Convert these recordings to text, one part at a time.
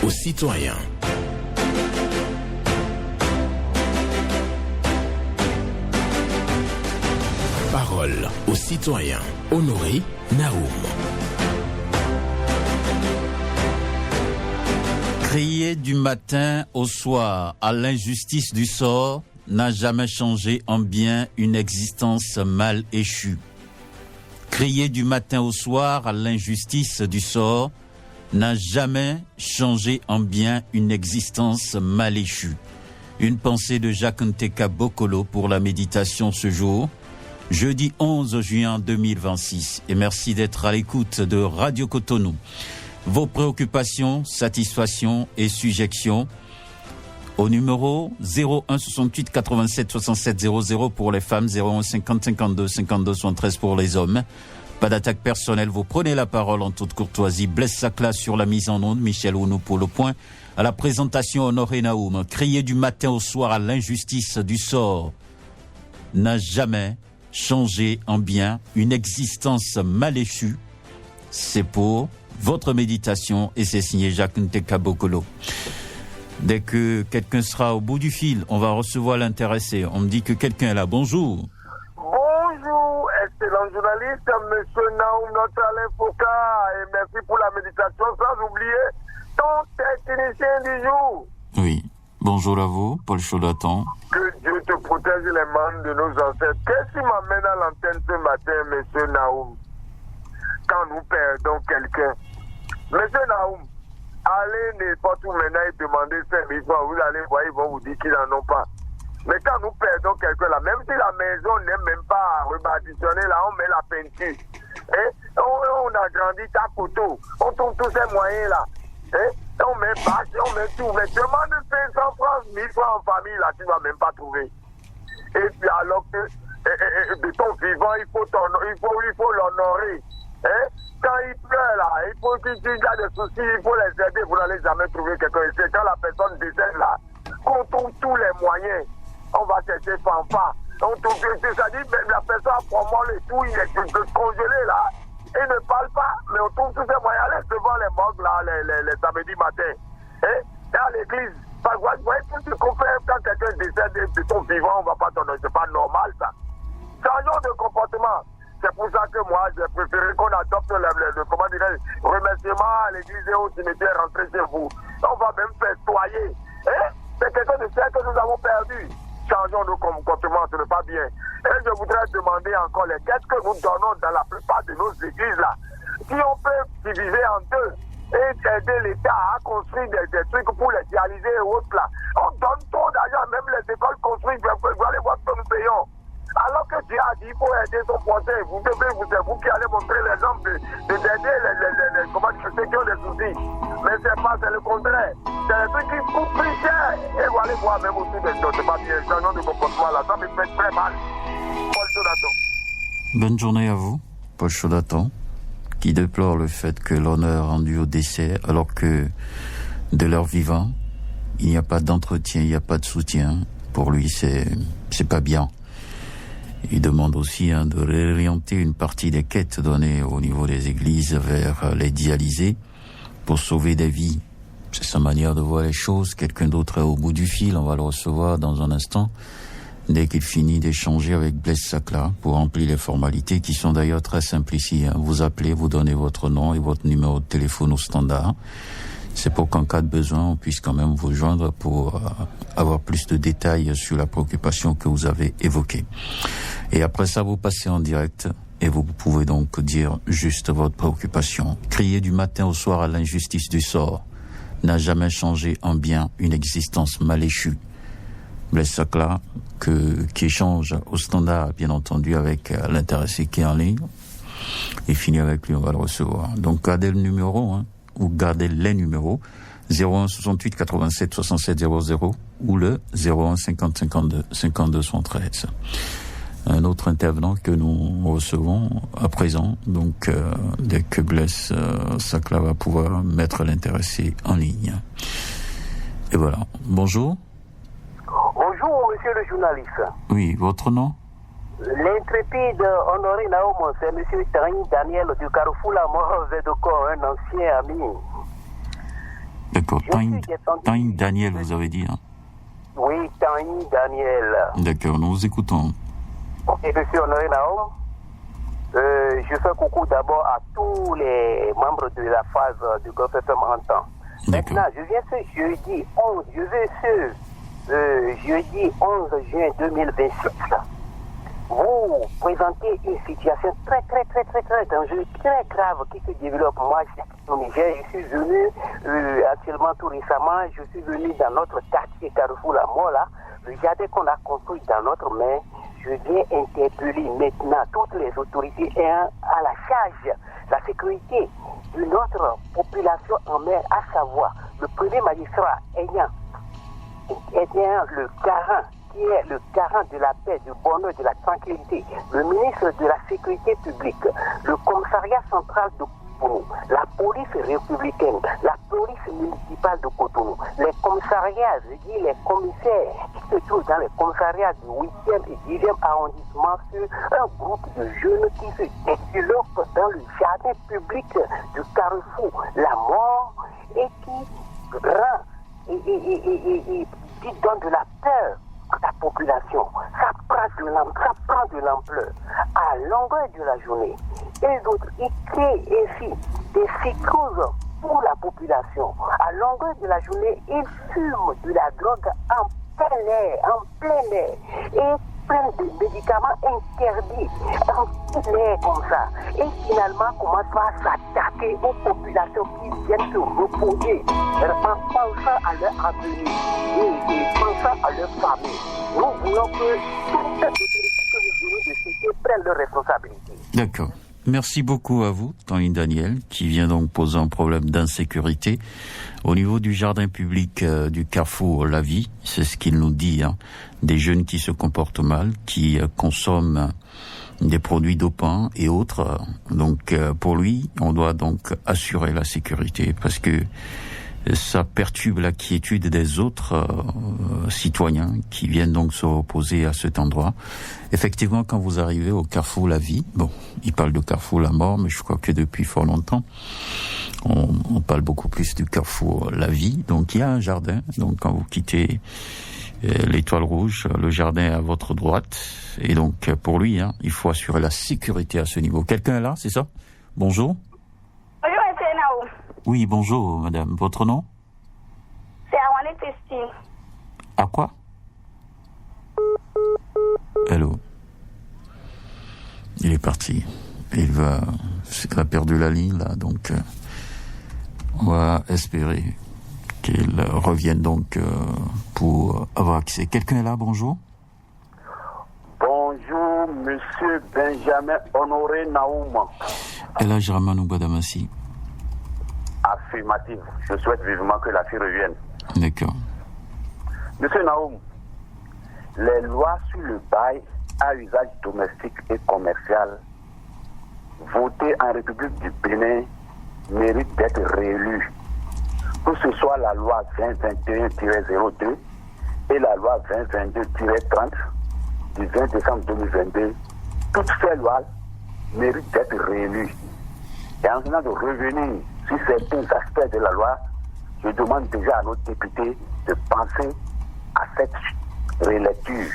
aux citoyens. Parole aux citoyens. Honoré Naoum. Crier du matin au soir à l'injustice du sort n'a jamais changé en bien une existence mal échue. Crier du matin au soir à l'injustice du sort n'a jamais changé en bien une existence mal échue. Une pensée de Jacques Nteka Bokolo pour la méditation ce jour, jeudi 11 juin 2026. Et merci d'être à l'écoute de Radio Cotonou. Vos préoccupations, satisfactions et sujections au numéro 01 68 87 67 00 pour les femmes, 01 50 52 52 73 pour les hommes. Pas d'attaque personnelle, vous prenez la parole en toute courtoisie. Blaise Sacla sur la mise en onde, Michel Ounou pour le point. À la présentation, Honoré Naoum. Crier du matin au soir à l'injustice du sort n'a jamais changé en bien une existence mal échue. C'est pour votre méditation et c'est signé Jacques Nteka Bokolo. Dès que quelqu'un sera au bout du fil, on va recevoir l'intéressé. On me dit que quelqu'un est là. Bonjour. Bonjour, excellent journaliste, monsieur Naoum, notre Alain Foucault, et merci pour la méditation, sans oublier ton technicien du jour. Oui. Bonjour à vous, Paul Chaudatan. Que Dieu te protège les membres de nos ancêtres. Qu'est-ce qui m'amène à l'antenne ce matin, monsieur Naoum, quand nous perdons quelqu'un? Monsieur Naoum, allez n'importe où maintenant et demandez 5 000 francs, vous allez voir, ils vont vous dire qu'ils n'en ont pas. Mais quand nous perdons quelqu'un là, même si la maison n'est même pas rebâtitionnée, là, on met la peinture. On a grandi ta photo, on trouve tous ces moyens là. On met bâche, on met tout, mais demande 500 francs, 1000 francs en famille, là, tu ne vas même pas trouver. Et puis alors que de ton vivant, il faut l'honorer. Quand il pleure là, il faut qu'il a des soucis, il faut les aider, vous n'allez jamais trouver quelqu'un. Et c'est quand la personne décède là, qu'on trouve tous les moyens, on va chercher fanfare. On trouve, c'est-à-dire que la personne a probablement le tout, il est congelé là. Il ne parle pas, mais on trouve tous ces moyens. Allez devant les morgues là, les samedis matin. Et à l'église, parce que vous voyez tout ce qu'on fait quand quelqu'un décède de ton vivant, on ne va pas t'honorer. C'est pas normal ça. Changeons de comportement. C'est pour ça que moi, j'ai préféré qu'on adopte le comment dirais-je, remerciement à l'église et au cimetière, rentrer chez vous. On va même festoyer. C'est quelque chose de cher que nous avons perdu. Changeons nos comportements, ce n'est pas bien. Et je voudrais demander encore qu'est-ce que nous donnons dans la plupart de nos églises là. Si on peut diviser en deux et aider l'État à construire des trucs pour les dialyser et autres là, on donne trop d'argent, même les écoles construisent, vous allez voir ce que nous payons. Alors que Dieu a dit qu'il faut aider son prochain, c'est vous qui allez montrer l'exemple d'aider ceux qui ont des soucis. Mais c'est le contraire. C'est le truc qui coûte plus cher. Et vous allez voir même autour des choses, c'est pas bien, changeons de comportement là, ça me fait très mal. Paul Chaudatan. Bonne journée à vous, Paul Chaudatan, qui déplore le fait que l'honneur rendu au décès, alors que de leur vivant, il n'y a pas d'entretien, il n'y a pas de soutien. Pour lui, c'est pas bien. Il demande aussi de réorienter une partie des quêtes données au niveau des églises vers les dialysés pour sauver des vies. C'est sa manière de voir les choses. Quelqu'un d'autre est au bout du fil, on va le recevoir dans un instant, dès qu'il finit d'échanger avec Blaise Sacla pour remplir les formalités qui sont d'ailleurs très simples ici. Vous appelez, vous donnez votre nom et votre numéro de téléphone au standard. C'est pour qu'en cas de besoin, on puisse quand même vous joindre pour avoir plus de détails sur la préoccupation que vous avez évoquée. Et après ça, vous passez en direct et vous pouvez donc dire juste votre préoccupation. Crier du matin au soir à l'injustice du sort n'a jamais changé en bien une existence mal échue. Blaise Sacla, qui échange au standard, bien entendu, avec l'intéressé qui est en ligne. Et finit avec lui, on va le recevoir. Donc, gardez le numéro, ou gardez les numéros 01 68 87 67 00 ou le 01 50 52 52 113. Un autre intervenant que nous recevons à présent, donc dès que Blaise Sacla va pouvoir mettre l'intéressé en ligne. Et voilà. Bonjour. Bonjour, monsieur le journaliste. Oui, votre nom? L'intrépide Honoré Naoum, c'est monsieur Tani Daniel du Carrefour La Mort Vedoko, un ancien ami. D'accord. Tanguy Daniel, vous avez dit, hein? Oui, Tanguy Daniel. D'accord, nous vous écoutons. Ok, monsieur Honoré Naoum, je fais coucou d'abord à tous les membres de la phase du Golf FM en temps. Maintenant, je viens ce jeudi 11 juin 2026. Vous présentez une situation très dangereuse, très grave qui se développe. Moi, je suis au Niger, je suis venu actuellement tout récemment, je suis venu dans notre quartier Carrefour La Mort là, le jardin qu'on a construit dans notre main. Je viens interpeller maintenant toutes les autorités ayant à la charge la sécurité de notre population en mer, à savoir le premier magistrat ayant le garant, qui est le garant de la paix, du bonheur, de la tranquillité, le ministre de la sécurité publique, le commissariat central de Cotonou, la police républicaine, la police municipale de Cotonou, les commissariats, je dis les commissaires qui se trouvent dans les commissariats du 8e et 10e arrondissement sur un groupe de jeunes qui se développent dans le jardin public du Carrefour La Mort et qui rend qui donne de la peur à la population. Ça prend de l'ampleur à longueur de la journée. Et d'autres, ils créent ainsi des psychoses pour la population. À longueur de la journée, ils fument de la drogue en plein air, et prennent des médicaments interdits en plein air comme ça. Et finalement, commencent à s'attaquer aux populations qui viennent se reposer, en pensant à leur avenir et pensant à leur famille. Nous voulons que toutes les autorités que nous venons de citer prennent leurs responsabilités. D'accord. Merci beaucoup à vous, Tanguy Daniel, qui vient donc poser un problème d'insécurité au niveau du jardin public du Carrefour La Vie. C'est ce qu'il nous dit, hein. Des jeunes qui se comportent mal, qui consomment des produits dopants et autres. Donc, pour lui, on doit donc assurer la sécurité parce que ça perturbe la quiétude des autres citoyens qui viennent donc se reposer à cet endroit. Effectivement, quand vous arrivez au Carrefour La Vie, bon, il parle de Carrefour La Mort, mais je crois que depuis fort longtemps, on parle beaucoup plus du Carrefour La Vie. Donc il y a un jardin, donc quand vous quittez l'Étoile Rouge, le jardin est à votre droite, et donc pour lui, hein, il faut assurer la sécurité à ce niveau. Quelqu'un est là, c'est ça? Bonjour. Bonjour, M. Naoum. Oui, bonjour, madame. Votre nom? C'est Awane Christine. À quoi? Allô? Il est parti. Il a perdu la ligne, là, donc on va espérer qu'il revienne donc pour avoir accès. Quelqu'un est là, bonjour? Bonjour, monsieur Benjamin Honoré Naoum. Elhadj Ramanou Badamassi. Affirmative. Je souhaite vivement que la fille revienne. D'accord. Monsieur Naoum, les lois sur le bail à usage domestique et commercial votées en République du Bénin méritent d'être réélues. Que ce soit la loi 2021-02 et la loi 2022-30 du 20 décembre 2022, toutes ces lois méritent d'être réélues. Et en venant de revenir sur certains aspects de la loi, je demande déjà à nos députés de penser à cette relecture.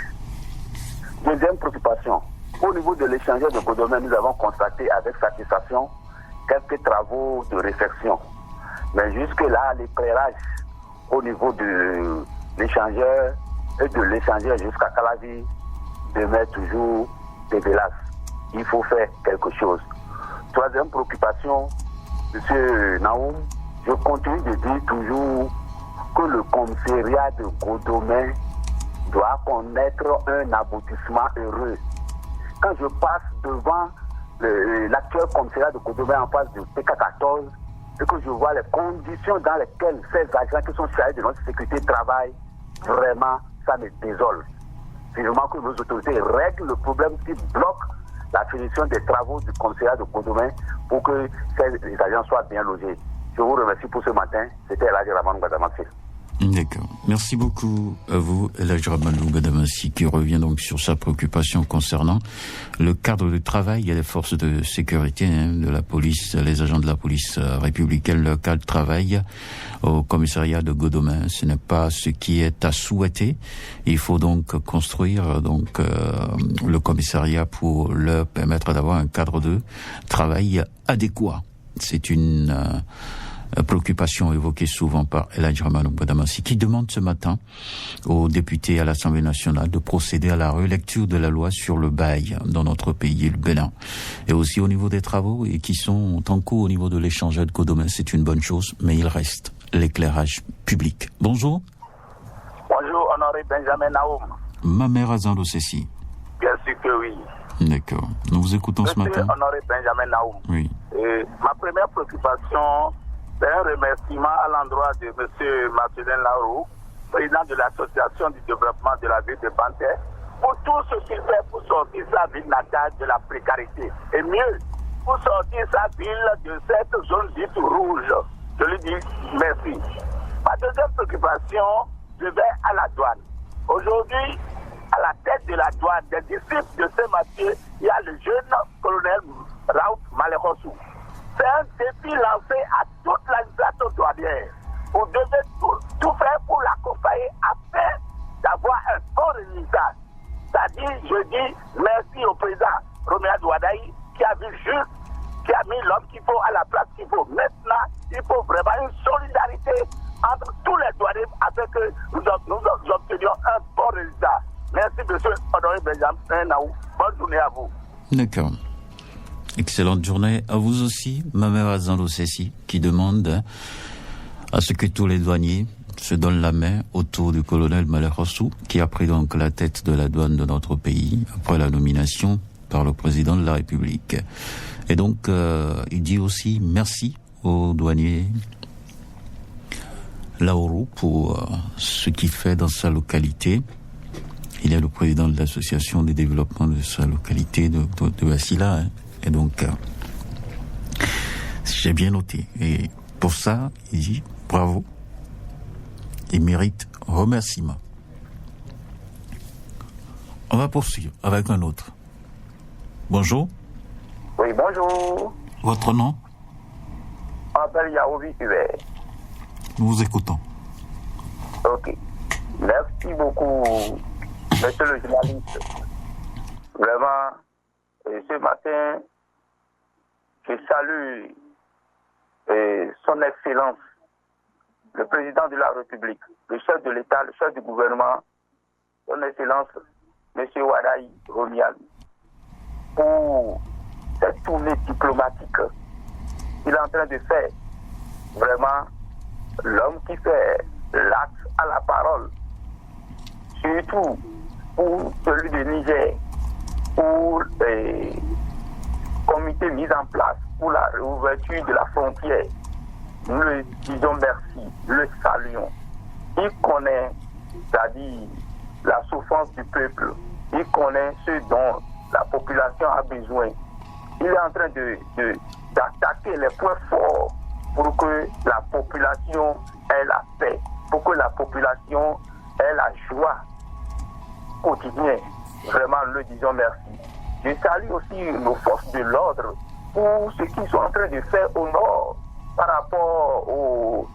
Deuxième préoccupation, au niveau de l'échangeur de Godomé, nous avons constaté avec satisfaction quelques travaux de réflexion. Mais jusque-là, l'éclairage au niveau de l'échangeur et de l'échangeur jusqu'à Calavi demeure toujours dégueulasse. Il faut faire quelque chose. Troisième préoccupation, M. Naoum, je continue de dire toujours que le commissariat de Godomé doit connaître un aboutissement heureux. Quand je passe devant l'actuel commissariat de Godomé en face du PK14 et que je vois les conditions dans lesquelles ces agents qui sont chargés de notre sécurité travaillent, vraiment, ça me désole. Vivement que nos autorités règlent le problème qui bloque la finition des travaux du commissariat de Godomé pour que ces agents soient bien logés. Je vous remercie pour ce matin. C'était Elhadj Ramanou Badamassi. D'accord. Merci beaucoup à vous, Elhadj Ramalou Badamassi, qui revient donc sur sa préoccupation concernant le cadre de travail et les forces de sécurité de la police, les agents de la police républicaine. Le cadre de travail au commissariat de Godomain, ce n'est pas ce qui est à souhaiter. Il faut donc construire le commissariat pour leur permettre d'avoir un cadre de travail adéquat. C'est une préoccupation évoquée souvent par Elhadj Ramalou Badamassi, qui demande ce matin aux députés à l'Assemblée nationale de procéder à la relecture de la loi sur le bail dans notre pays, le Bénin, et aussi au niveau des travaux et qui sont en cours au niveau de l'échangeur de Godomain. C'est une bonne chose, mais il reste l'éclairage public. Bonjour. Bonjour, honoré Benjamin Naoum. Ma mère Azando Cécile. Bien sûr que oui. D'accord. Nous vous écoutons ce matin. Honoré Benjamin Naoum. Oui. Ma première préoccupation, c'est un remerciement à l'endroit de M. Marcelin Laroux, président de l'Association du développement de la ville de Panthère, pour tout ce qu'il fait pour sortir sa ville natale de la précarité. Et mieux, pour sortir sa ville de cette zone dite rouge. Je lui dis merci. Ma deuxième préoccupation, je vais à la douane. Aujourd'hui, à la tête de la douane, des disciples de Saint-Mathieu, il y a le jeune colonel Raouf Malerossou. C'est un défi lancé à toute l'administration douanière. Vous devez tout faire pour l'accompagner afin d'avoir un bon résultat. C'est-à-dire, je dis merci au président Roméa Douadaï qui a vu juste, qui a mis l'homme qu'il faut à la place qu'il faut. Maintenant, il faut vraiment une solidarité entre tous les douaniers afin que nous obtenions un bon résultat. Merci, monsieur Honoré Benjamin Naoum. Bonne journée à vous. D'accord. Excellente journée à vous aussi, ma mère Azando Cécile, qui demande à ce que tous les douaniers se donnent la main autour du colonel Malerossou, qui a pris donc la tête de la douane de notre pays après la nomination par le président de la République. Et donc, il dit aussi merci aux douaniers Laourou pour ce qu'il fait dans sa localité. Il est le président de l'association des développements de sa localité de Wassila, hein. Et donc, j'ai bien noté. Et pour ça, il dit bravo. Il mérite remerciement. On va poursuivre avec un autre. Bonjour. Oui, bonjour. Votre nom? Abel Yaoui Hubert. Nous vous écoutons. Ok. Merci beaucoup, monsieur le journaliste. Vraiment, ce matin, je salue son Excellence, le président de la République, le chef de l'État, le chef du gouvernement, son Excellence, M. Wadaï Romial, pour cette tournée diplomatique qu'il est en train de faire. Vraiment, l'homme qui fait l'acte à la parole, surtout pour celui de Niger, pour les comités mis en place pour la réouverture de la frontière. Nous le disons merci, le saluons. Il connaît, c'est-à-dire la souffrance du peuple. Il connaît ce dont la population a besoin. Il est en train d'attaquer les points forts pour que la population ait la paix, pour que la population ait la joie quotidienne. Vraiment, nous le disons merci. Je salue aussi nos forces de l'ordre pour ce qu'ils sont en train de faire au nord par rapport aux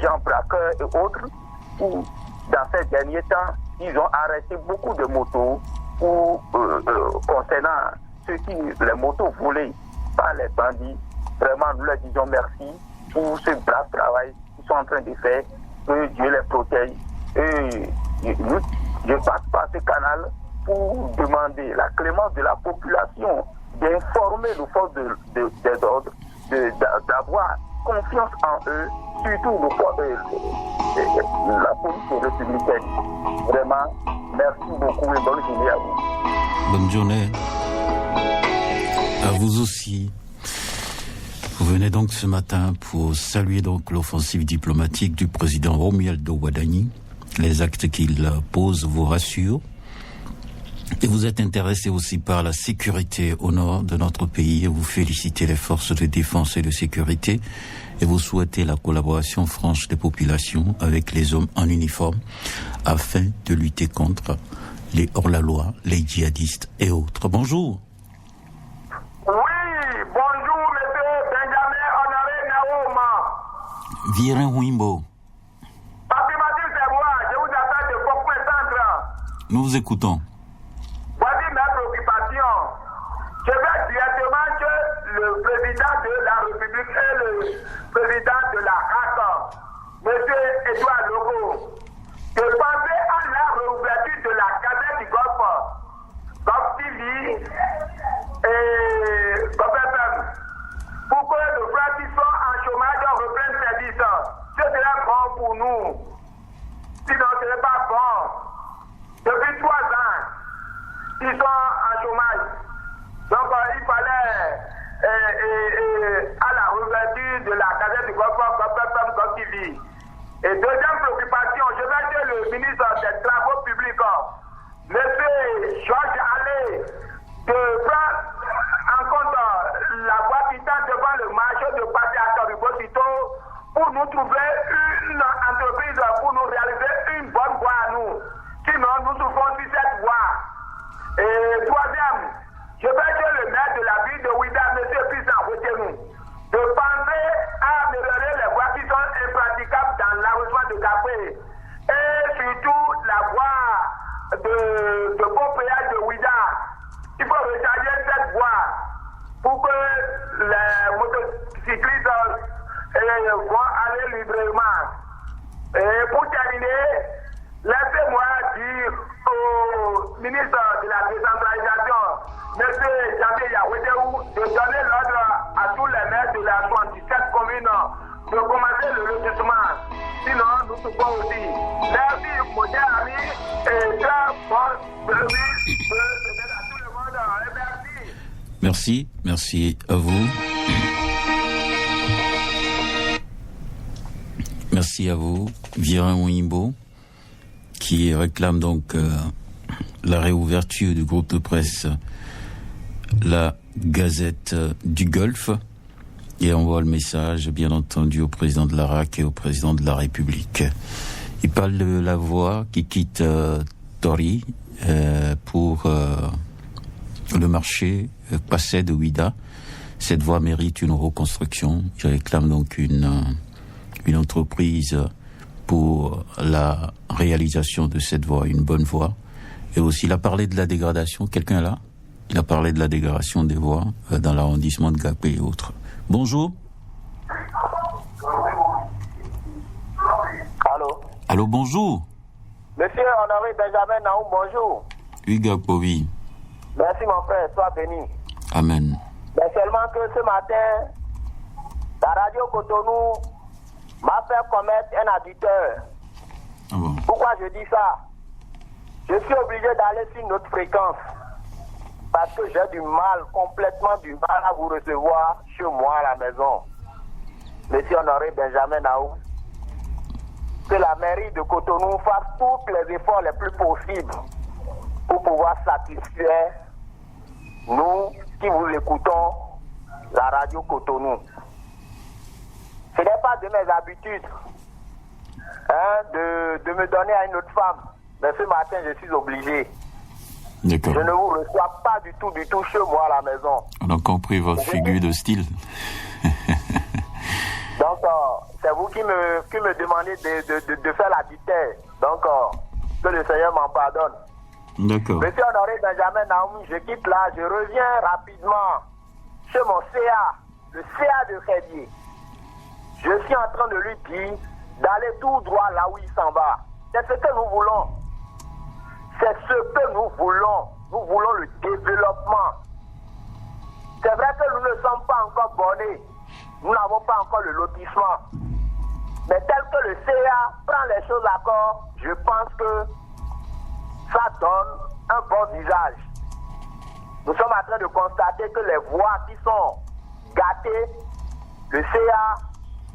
gens braqueurs et autres, où dans ces derniers temps, ils ont arrêté beaucoup de motos concernant les motos volées par les bandits. Vraiment, nous leur disons merci pour ce brave travail qu'ils sont en train de faire. Que Dieu les protège. Et je passe par ce canal pour demander la clémence de la population, d'informer nos forces des ordres, d'avoir confiance en eux, surtout la police républicaine. Vraiment, merci beaucoup et bonne journée à vous. Bonne journée à vous aussi. Vous venez donc ce matin pour saluer donc l'offensive diplomatique du président Romualdo Wadani. Les actes qu'il pose vous rassurent. Et vous êtes intéressé aussi par la sécurité au nord de notre pays et vous félicitez les forces de défense et de sécurité et vous souhaitez la collaboration franche des populations avec les hommes en uniforme afin de lutter contre les hors-la-loi, les djihadistes et autres. Bonjour. Oui, bonjour, monsieur Benjamin Honoré Naouma. Viren Wimbo. Affirmatif, c'est moi, je vous appelle de Fauquet Centre. Nous vous écoutons. Voici ma préoccupation. Je vais directement que le président de la République et le président de la RAC, monsieur Edouard Logo, de penser à la réouverture de la caserne du Golfe, Golfe TV et Golfe FM, pour que les frères qui sont en chômage reprennent service. Ce serait bon pour nous. Sinon, ce n'est pas bon. Depuis 3 ans, ils sont en chômage. Donc, il fallait, à la réouverture de la caserne du Golfe, Golfe FM, Golfe TV. Et deuxième préoccupation, je vais dire le ministre des Travaux publics, M. Georges Allais, de prendre en compte la voie qui tend devant le marché de passer à Toribosito pour nous trouver une entreprise pour nous réaliser une bonne voie à nous. Sinon, nous souffrons sur cette voie. Et troisième, je vais dire le maire de la ville de Ouida, M. Christian Rotenou, de penser à améliorer les voies qui sont impraticables dans l'arrondissement de Gapé et surtout la voie de Beaupréal de Ouida. Il faut recharger cette voie pour que les motocyclistes vont aller librement. Et pour terminer, laissez-moi dire au ministre de la décentralisation, M. Javier Yahwedéou, de donner l'ordre à tous les maires de la 77 communes de commencer le lotissement. Sinon, nous souffrons aussi. Merci, mon cher ami, et très bonne service à tout le monde. Et merci. Merci à vous. Merci à vous, Viren Wimbo, qui réclame donc la réouverture du groupe de presse La Gazette du Golfe et envoie le message, bien entendu, au président de la RAC et au président de la République. Il parle de la voie qui quitte Tori pour le marché passé de Ouida. Cette voie mérite une reconstruction. Il réclame donc une entreprise pour la réalisation de cette voie, une bonne voie. Et aussi, il a parlé de la dégradation. Quelqu'un là? Il a parlé de la dégradation des voies dans l'arrondissement de Gapé et autres. Bonjour. Allô? Allô, bonjour. Monsieur Honoré Benjamin Naoum, bonjour. Hugues Povi. Merci mon frère, sois béni. Amen. Mais seulement que ce matin, la radio Cotonou m'a fait commettre un additeur. Ah bon. Pourquoi je dis ça? Je suis obligé d'aller sur notre fréquence parce que j'ai du mal, complètement du mal à vous recevoir chez moi à la maison. Monsieur Honoré Benjamin Naoum, que la mairie de Cotonou fasse tous les efforts les plus possibles pour pouvoir satisfaire nous qui vous écoutons, la radio Cotonou. Ce n'est pas de mes habitudes de me donner à une autre femme. Mais ce matin, je suis obligé. D'accord. Je ne vous reçois pas du tout chez moi à la maison. On a compris votre figure de style. Donc, c'est vous qui me demandez de faire la vitesse. Donc, que le Seigneur m'en pardonne. D'accord. Monsieur Honoré Benjamin Naoum, je quitte là, je reviens rapidement chez mon CA, le CA de Crédier. Je suis en train de lui dire d'aller tout droit là où il s'en va. C'est ce que nous voulons. C'est ce que nous voulons. Nous voulons le développement. C'est vrai que nous ne sommes pas encore bornés. Nous n'avons pas encore le lotissement. Mais tel que le CA prend les choses à corps, je pense que ça donne un bon visage. Nous sommes en train de constater que les voies qui sont gâtées, le CA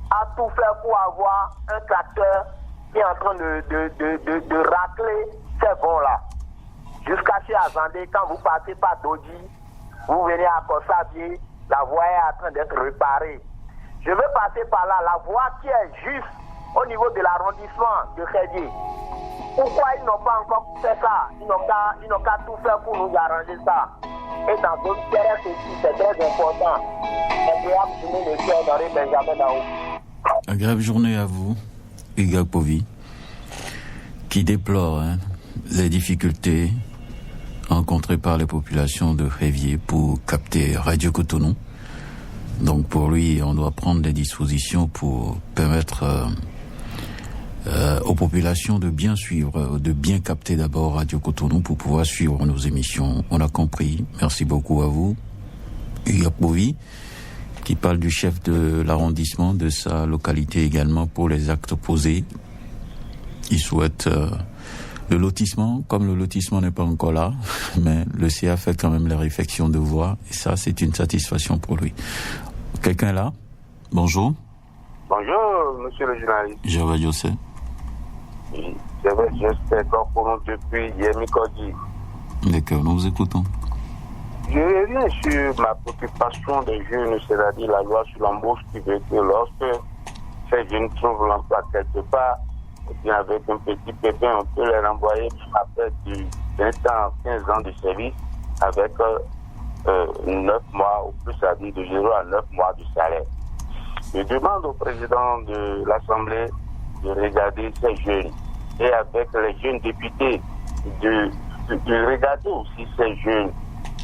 a tout fait pour avoir un tracteur qui est en train de racler ces voies-là. Jusqu'à chez Azandé, quand vous passez par Doji, vous venez à Kossavier, la voie est en train d'être réparée. Je veux passer par là, la voie qui est juste au niveau de l'arrondissement de Khédié. Pourquoi ils n'ont pas encore fait ça? Ils n'ont qu'à tout faire pour nous arranger ça. Et dans d'autres terrains aussi, c'est très important. Agréable journée, monsieur Honoré Benjamin Naou. Agréable journée à vous, Hugues Povy, qui déplore les difficultés rencontrées par les populations de Révier pour capter Radio Cotonou. Donc pour lui, on doit prendre des dispositions pour permettre aux populations de bien suivre, de bien capter d'abord Radio Cotonou pour pouvoir suivre nos émissions. On a compris. Merci beaucoup à vous, Hugues Povy, qui parle du chef de l'arrondissement de sa localité également pour les actes posés. Il souhaite le lotissement, comme le lotissement n'est pas encore là, mais le CA fait quand même les réflexions de voix, et ça, c'est une satisfaction pour lui. Quelqu'un est là? Bonjour. Bonjour, monsieur le journaliste. Gervais José. Gervais José, pour nous depuis Yemi Kodji. D'accord, nous vous écoutons. Je reviens sur ma préoccupation des jeunes, c'est-à-dire la loi sur l'embauche qui veut que lorsque ces jeunes trouvent l'emploi quelque part, et bien avec un petit pépin, on peut les renvoyer après du 20 ans, 15 ans de service avec 9 mois ou plus, c'est-à-dire de 0 à 9 mois de salaire. Je demande au président de l'Assemblée de regarder ces jeunes et avec les jeunes députés de regarder aussi ces jeunes.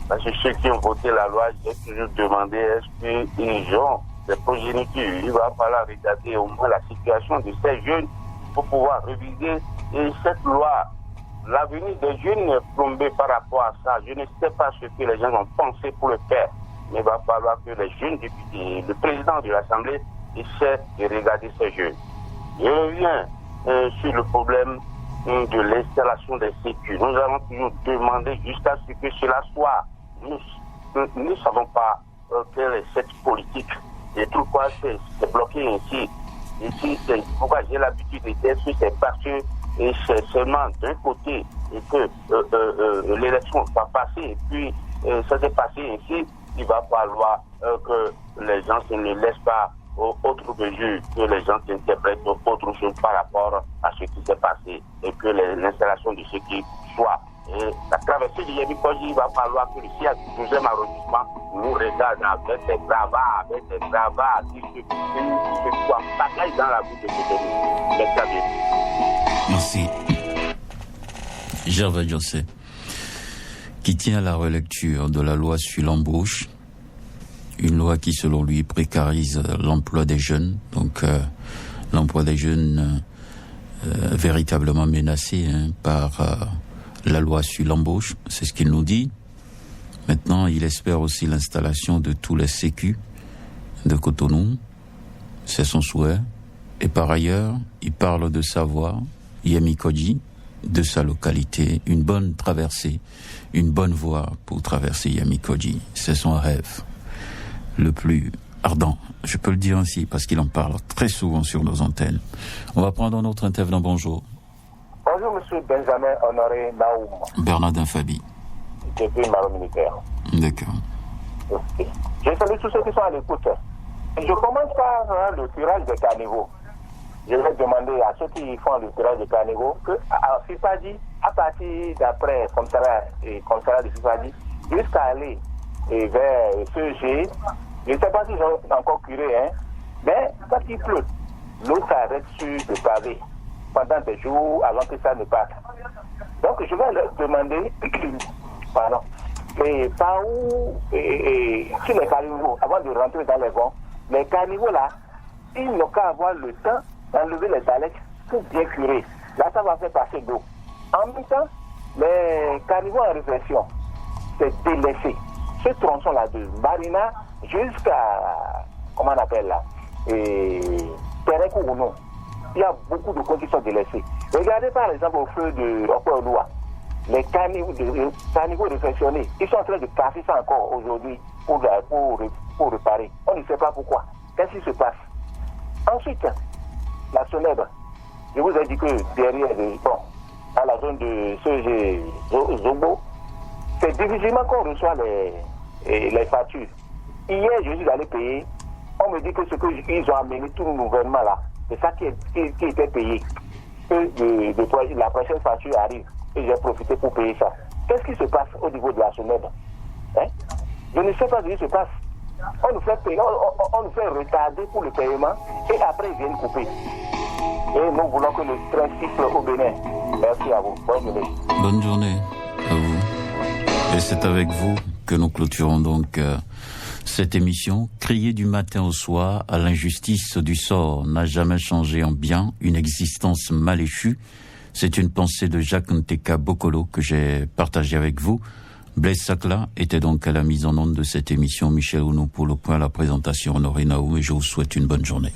Parce que ceux qui ont voté la loi, j'ai toujours demandé est-ce qu'ils ont des progénitures. Il va falloir regarder au moins la situation de ces jeunes pour pouvoir réviser. Et cette loi, l'avenir des jeunes est plombé par rapport à ça. Je ne sais pas ce que les gens ont pensé pour le faire. Mais il va falloir que les jeunes députés, le président de l'Assemblée, essaient de regarder ces jeunes. Je reviens sur le problème de l'installation des sécu. Nous allons toujours demander jusqu'à ce que cela soit. Nous ne savons pas quelle est cette politique et pourquoi c'est bloqué ainsi. Ici, c'est pourquoi j'ai l'habitude de dire que c'est parce que c'est seulement d'un côté et que l'élection va passer et puis ça s'est passé ainsi. Il va falloir que les gens ne laissent pas autre mesure, que les gens interprètent autre chose par rapport à ce qui s'est passé et que l'installation de ce qui soit. Et la traversée du Yemi Kodji, il va falloir que le CIA du 12e arrondissement nous regarde avec des gravats, qui se soient bagaille dans la bouche de Cotonou. Merci. Gervais José, qui tient à la relecture de la loi sur l'embauche, une loi qui, selon lui, précarise l'emploi des jeunes, donc l'emploi des jeunes véritablement menacé par la loi sur l'embauche, c'est ce qu'il nous dit. Maintenant, il espère aussi l'installation de tous les sécu de Cotonou, c'est son souhait. Et par ailleurs, il parle de sa voie, Yemi Kodji, de sa localité, une bonne traversée, une bonne voie pour traverser Yemi Kodji. C'est son rêve le plus ardent, je peux le dire ainsi, parce qu'il en parle très souvent sur nos antennes. On va prendre un autre intervenant. Bonjour. Bonjour, monsieur Benjamin Honoré Naoum. Bernardin Fabi. Depuis Maro Militaire. D'accord. Okay. Je salue tous ceux qui sont à l'écoute. Je commence par le tirage des caniveaux. Je vais demander à ceux qui font le tirage des caniveaux que à Fipadi, à partir d'après commissariat de Fipadi, jusqu'à aller vers CEG, je ne sais pas si ils ont encore curé, mais quand il pleut, l'eau s'arrête sur le pavé pendant des jours avant que ça ne parte. Donc je vais leur demander, pardon, et par où, sur les caniveaux, avant de rentrer dans les vents, les caniveaux là, ils n'ont qu'à avoir le temps d'enlever les daleks pour bien curer. Là, ça va faire passer d'eau. En même temps, les caniveaux en réflexion, c'est délaissé. Ce tronçon-là de Marina jusqu'à, comment on appelle là, Terre-Kourounou, il y a beaucoup de côtes qui sont délaissés. Regardez par exemple au feu de Okouloua, les caniveaux réflexionner, ils sont en train de casser ça encore aujourd'hui pour réparer. On ne sait pas pourquoi. Qu'est-ce qui se passe? Ensuite, la Sonèbre, je vous ai dit que derrière, à la zone de CG Zobo, c'est difficilement qu'on reçoit les factures. Hier, je suis allé payer. On me dit que ce qu'ils ont amené, tout le gouvernement là, c'est ça qui était payé. Que la prochaine facture arrive et j'ai profité pour payer ça. Qu'est-ce qui se passe au niveau de la SONED? Je ne sais pas ce qui se passe. On nous fait payer, on nous fait retarder pour le paiement et après ils viennent couper. Et nous voulons que le train siffle au Bénin. Merci à vous. Bonne journée. Bonne journée à vous. Et c'est avec vous que nous clôturons donc cette émission. Crier du matin au soir à l'injustice du sort n'a jamais changé en bien une existence mal échue. C'est une pensée de Jacques Nteka Bokolo que j'ai partagée avec vous. Blaise Sakla était donc à la mise en onde de cette émission. Michel Ounou pour le point à la présentation. Honoré Naou et je vous souhaite une bonne journée.